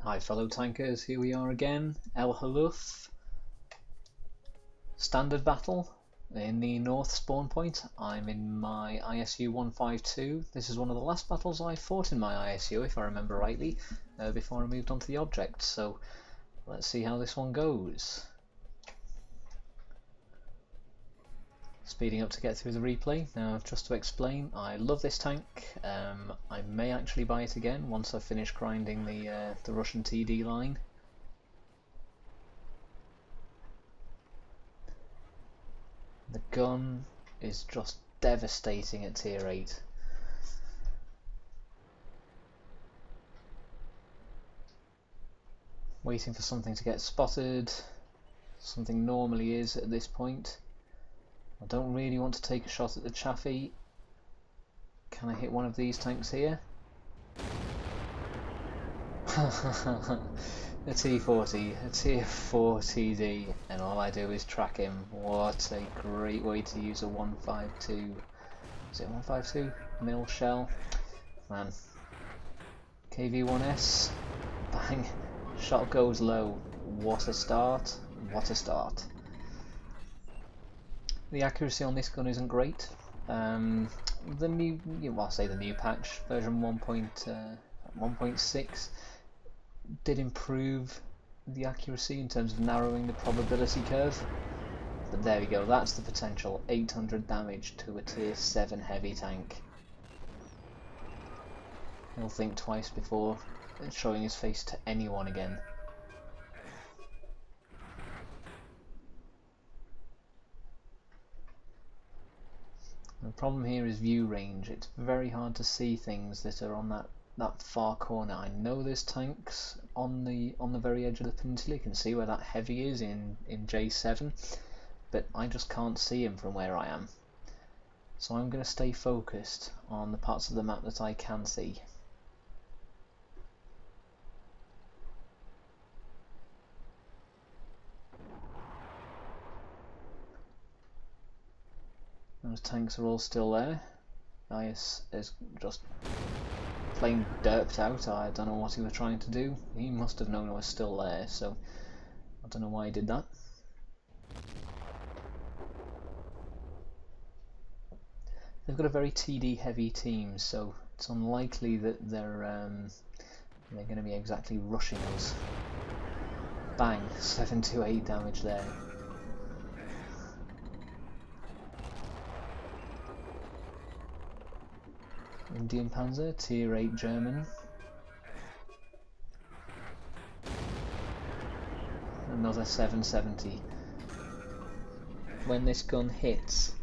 Hi fellow tankers, here we are again, El Haluf, standard battle in the north spawn point. I'm in my ISU 152. This is one of the last battles I fought in my ISU, if I remember rightly, before I moved on to the object, so let's see how this one goes. Speeding up to get through the replay. Now, just to explain, I love this tank. I may actually buy it again once I've finished grinding the Russian TD line. The gun is just devastating at tier 8. Waiting for something to get spotted. Something normally is at this point. I don't really want to take a shot at the Chaffee. Can I hit one of these tanks here? A T40, a tier 4 TD, and all I do is track him. What a great way to use a 152. Is it 152? Mill shell. Man. KV-1S. Bang. Shot goes low. What a start. What a start. The accuracy on this gun isn't great. The new, well, I'll say the new patch, version 1.6, did improve the accuracy in terms of narrowing the probability curve. But there we go, that's the potential. 800 damage to a tier 7 heavy tank. He'll think twice before showing his face to anyone again. The problem here is view range. It's very hard to see things that are on that far corner. I know there's tanks on the very edge of the peninsula. You can see where that heavy is in J7, but I just can't see him from where I am. So I'm going to stay focused on the parts of the map that I can see. Those tanks are all still there. IS is just plain derped out. I don't know what he was trying to do. He must have known I was still there, so I don't know why he did that. They've got a very TD heavy team, so it's unlikely that they're going to be exactly rushing us. Bang, 728 damage there. Indian Panzer, tier 8 German. Another 770. When this gun hits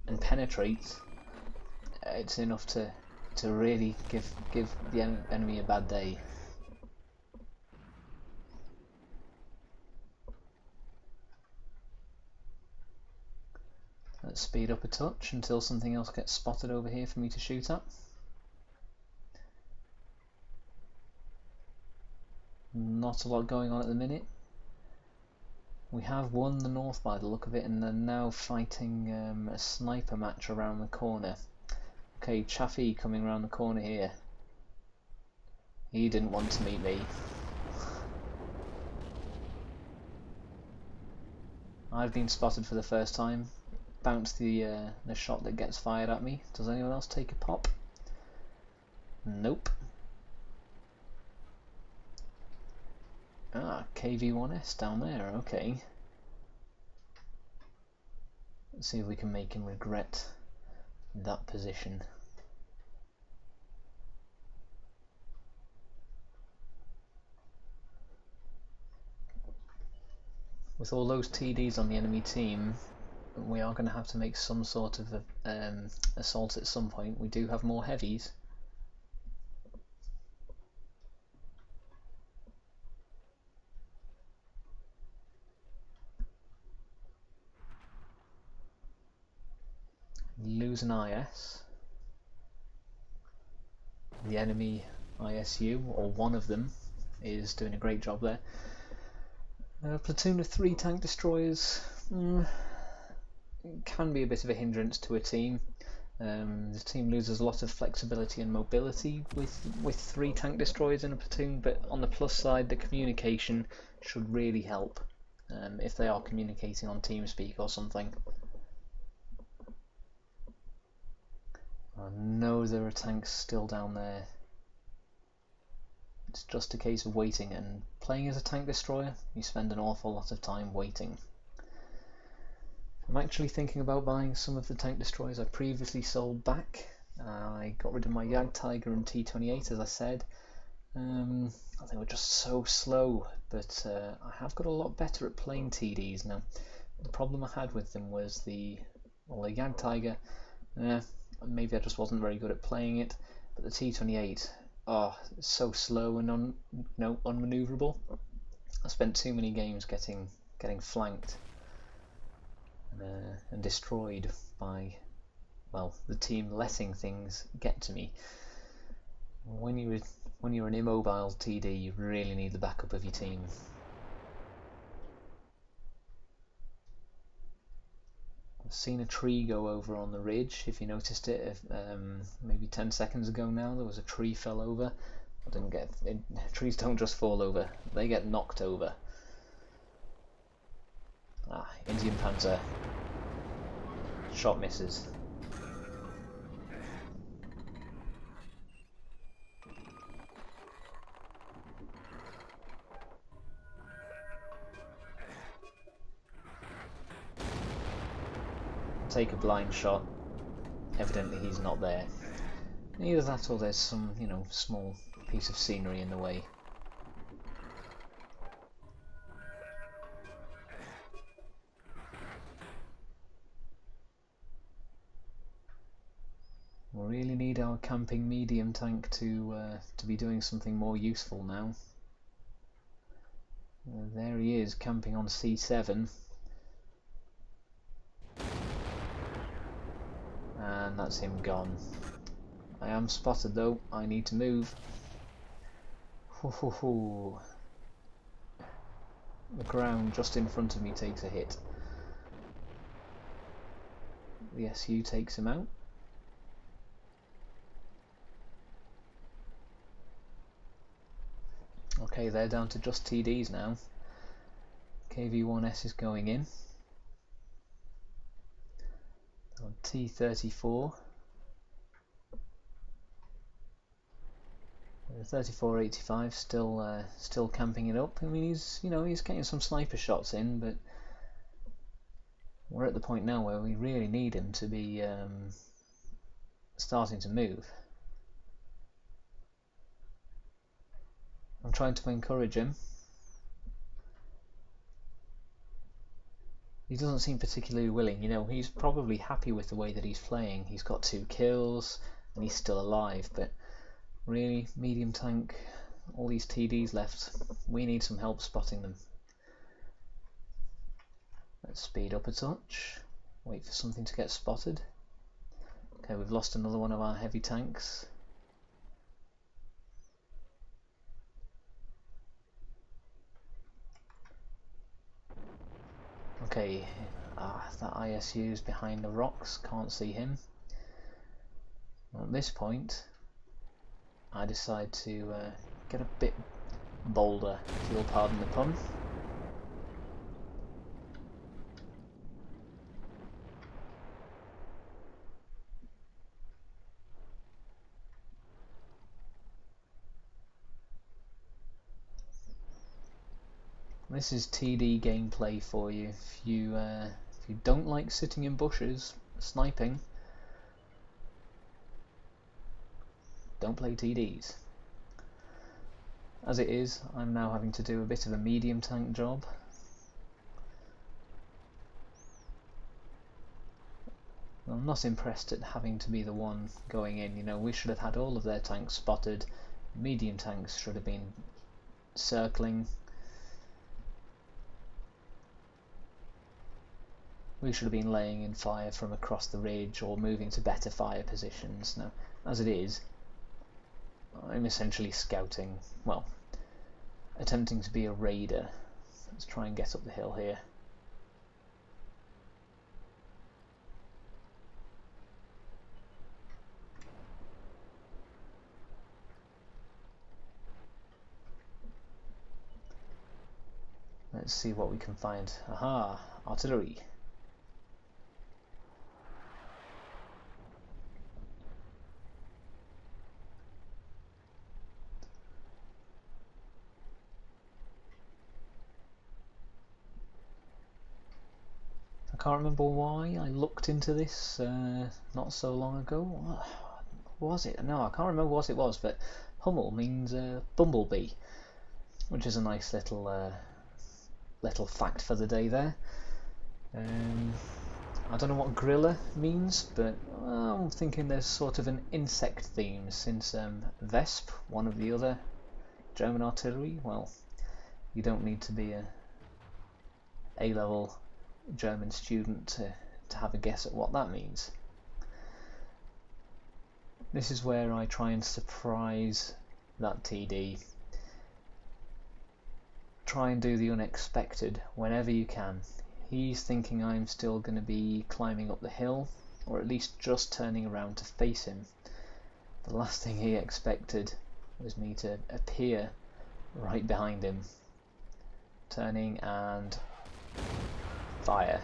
and penetrates, it's enough to really give the enemy a bad day. Let's speed up a touch until something else gets spotted over here for me to shoot at. Not a lot going on at the minute. We have won the north by the look of it, and they're now fighting a sniper match around the corner. Okay, Chaffee coming around the corner here. He didn't want to meet me. I've been spotted for the first time. Bounce the shot that gets fired at me. Does anyone else take a pop? Nope. Ah, KV-1S down there, okay. Let's see if we can make him regret that position. With all those TDs on the enemy team, we are going to have to make some sort of assault at some point. We do have more heavies. Lose an IS. The enemy ISU, or one of them, is doing a great job there. A platoon of 3 tank destroyers can be a bit of a hindrance to a team. The team loses a lot of flexibility and mobility with 3 tank destroyers in a platoon, but on the plus side, the communication should really help if they are communicating on TeamSpeak or something. I know there are tanks still down there. It's just a case of waiting, and playing as a tank destroyer, you spend an awful lot of time waiting. I'm actually thinking about buying some of the tank destroyers I previously sold back. I got rid of my Jagdtiger and T-28, as I said. They were just so slow, but I have got a lot better at playing TDs now. The problem I had with them was the Jagdtiger. Maybe I just wasn't very good at playing it, but the T-28, it's so slow and unmaneuverable. I spent too many games getting flanked and destroyed by, well, the team letting things get to me. When you're an immobile TD, you really need the backup of your team. I've seen a tree go over on the ridge. If you noticed it, maybe 10 seconds ago now, there was a tree fell over. Trees don't just fall over; they get knocked over. Indian Panzer. Shot misses. Take a blind shot. Evidently he's not there. Either that or there's some, small piece of scenery in the way. We really need our camping medium tank to be doing something more useful now. There he is, camping on C7. And that's him gone. I am spotted though, I need to move. The ground just in front of me takes a hit. The ISU takes him out. Okay, they're down to just TDs now. KV-1S is going in. On T-34. 3485 still camping it up. I mean, he's getting some sniper shots in, but we're at the point now where we really need him to be starting to move. I'm trying to encourage him. He doesn't seem particularly willing. He's probably happy with the way that he's playing. He's got 2 kills and he's still alive, but really, medium tank, all these TDs left, we need some help spotting them. Let's speed up a touch, wait for something to get spotted. Okay, we've lost another one of our heavy tanks. Okay, that ISU's behind the rocks, can't see him. Well, at this point, I decide to get a bit bolder, if you'll pardon the pun. This is TD gameplay for you. If you don't like sitting in bushes sniping, don't play TDs. As it is, I'm now having to do a bit of a medium tank job. I'm not impressed at having to be the one going in. We should have had all of their tanks spotted. Medium tanks should have been circling. We should have been laying in fire from across the ridge or moving to better fire positions. Now, as it is, I'm essentially scouting, well, attempting to be a raider. Let's try and get up the hill here. Let's see what we can find. Aha, artillery. I can't remember why I looked into this not so long ago. What was it? No, I can't remember what it was, but Hummel means bumblebee, which is a nice little fact for the day there. I don't know what grilla means, but I'm thinking there's sort of an insect theme since Vesp, one of the other German artillery, well, you don't need to be a A-level German student to have a guess at what that means. This is where I try and surprise that TD. Try and do the unexpected whenever you can. He's thinking I'm still going to be climbing up the hill, or at least just turning around to face him. The last thing he expected was me to appear right behind him. Turning and fire.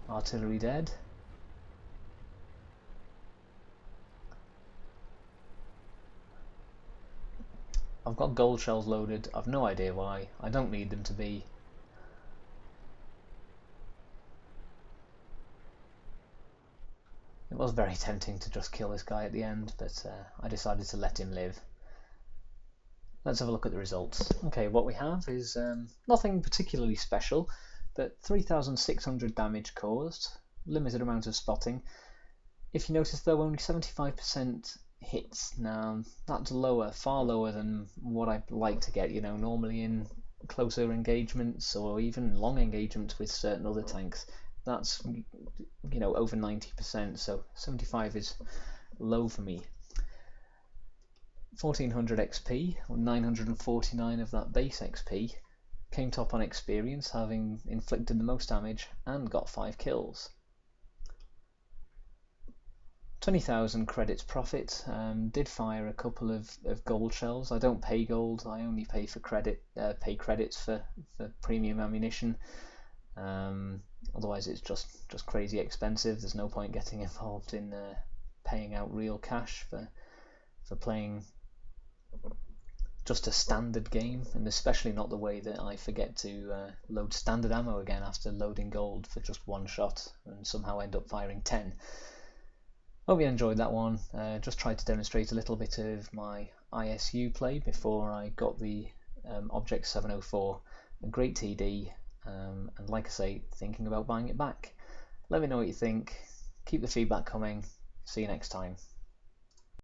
Artillery dead. I've got gold shells loaded. I've no idea why. I don't need them to be. It was very tempting to just kill this guy at the end, but I decided to let him live. Let's have a look at the results. Okay, what we have is nothing particularly special, but 3,600 damage caused, limited amount of spotting. If you notice though, only 75% hits. Now that's lower, far lower than what I'd like to get, you know, normally in closer engagements or even long engagements with certain other tanks. That's, you know, over 90%, so 75 is low for me. 1400 XP, or 949 of that base XP, came top on experience, having inflicted the most damage and got 5 kills. 20,000 credits profit, did fire a couple of gold shells. I don't pay gold, I only pay for pay credits for premium ammunition. Otherwise it's just crazy expensive. There's no point getting involved in paying out real cash for playing just a standard game, and especially not the way that I forget to load standard ammo again after loading gold for just one shot and somehow end up firing 10. Hope you enjoyed that one. Just tried to demonstrate a little bit of my ISU play before I got the Object 704. A great TD, and like I say, thinking about buying it back. Let me know what you think. Keep the feedback coming. See you next time.